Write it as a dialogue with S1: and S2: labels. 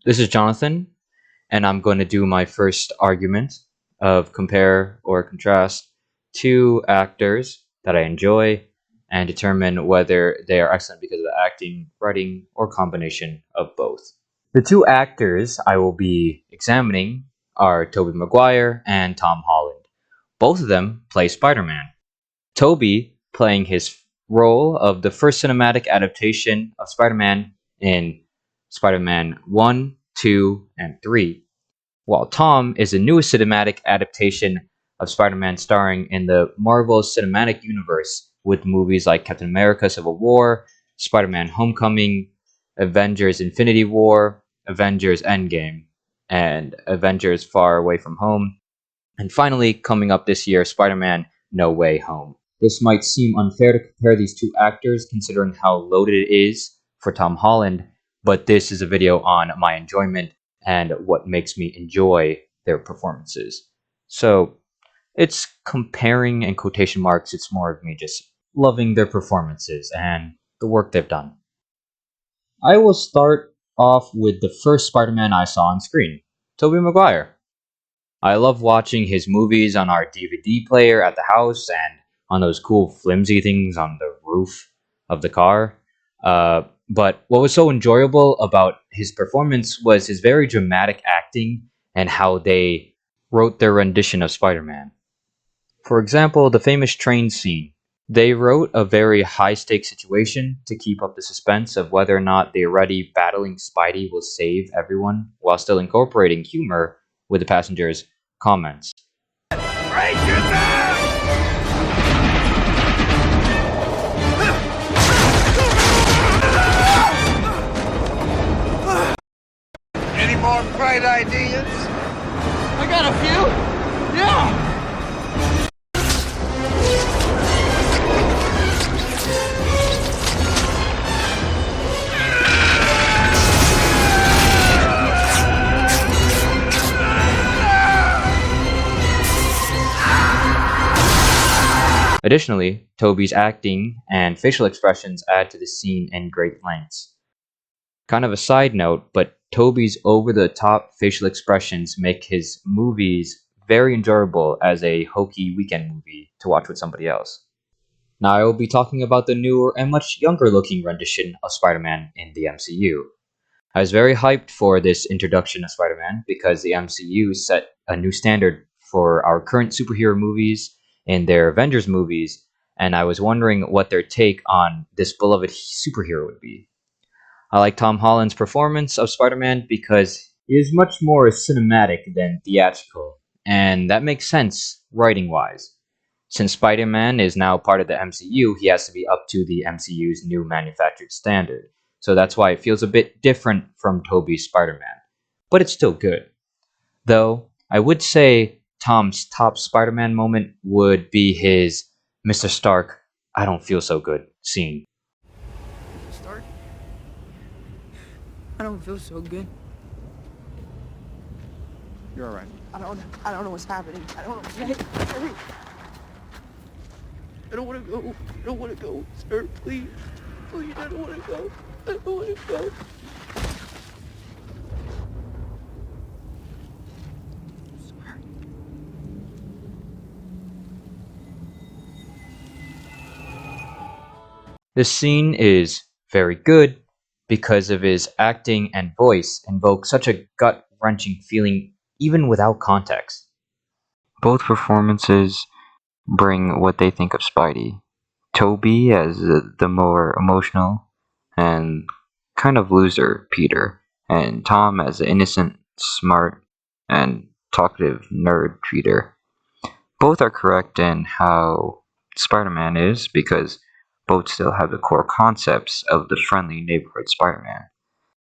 S1: This is Jonathan, and I'm going to do my first argument of compare or contrast two actors that I enjoy and determine whether they are excellent because of the acting, writing, or combination of both. The two actors I will be examining are Tobey Maguire and Tom Holland. Both of them play Spider-Man. Tobey playing his role of the first cinematic adaptation of Spider-Man in Spider-Man 1, 2, and 3, while Tom is the newest cinematic adaptation of Spider-Man starring in the Marvel Cinematic Universe with movies like Captain America Civil War, Spider-Man Homecoming, Avengers Infinity War, Avengers Endgame, and Avengers Far Away From Home, and finally coming up this year, Spider-Man No Way Home. This might seem unfair to compare these two actors considering how loaded it is for Tom Holland, but this is a video on my enjoyment and what makes me enjoy their performances. So it's comparing in quotation marks, it's more of me just loving their performances and the work they've done. I will start off with the first Spider-Man I saw on screen, Tobey Maguire. I love watching his movies on our DVD player at the house and on those cool flimsy things on the roof of the car. But what was so enjoyable about his performance was his very dramatic acting and how they wrote their rendition of Spider Man. For example, the famous train scene. They wrote a very high stakes situation to keep up the suspense of whether or not the already battling Spidey will save everyone while still incorporating humor with the passengers' comments.
S2: Break it down! Any more bright ideas?
S3: I got a few. Yeah.
S1: Additionally, Tobey's acting and facial expressions add to the scene in great lengths. Kind of a side note, but Tobey's over-the-top facial expressions make his movies very enjoyable as a hokey weekend movie to watch with somebody else. Now I will be talking about the newer and much younger looking rendition of Spider-Man in the MCU. I was very hyped for this introduction of Spider-Man because the MCU set a new standard for our current superhero movies in their Avengers movies, and I was wondering what their take on this beloved superhero would be. I like Tom Holland's performance of Spider-Man because he is much more cinematic than theatrical, and that makes sense writing-wise. Since Spider-Man is now part of the MCU, he has to be up to the MCU's new manufactured standard. So that's why it feels a bit different from Tobey's Spider-Man. But it's still good. Though, I would say Tom's top Spider-Man moment would be his Mr. Stark, I don't feel so good scene.
S3: Stark. I don't feel so good.
S2: You're all right.
S3: I don't know what's happening. I don't know. Hurry. I don't want to go. I don't want to go. Sir, please. Please, I don't want to go. I don't want to go.
S1: This scene is very good because of his acting and voice invoke such a gut-wrenching feeling even without context. Both performances bring what they think of Spidey. Tobey as the more emotional and kind of loser Peter, and Tom as the innocent, smart, and talkative nerd Peter. Both are correct in how Spider-Man is because both still have the core concepts of the friendly neighborhood Spider-Man.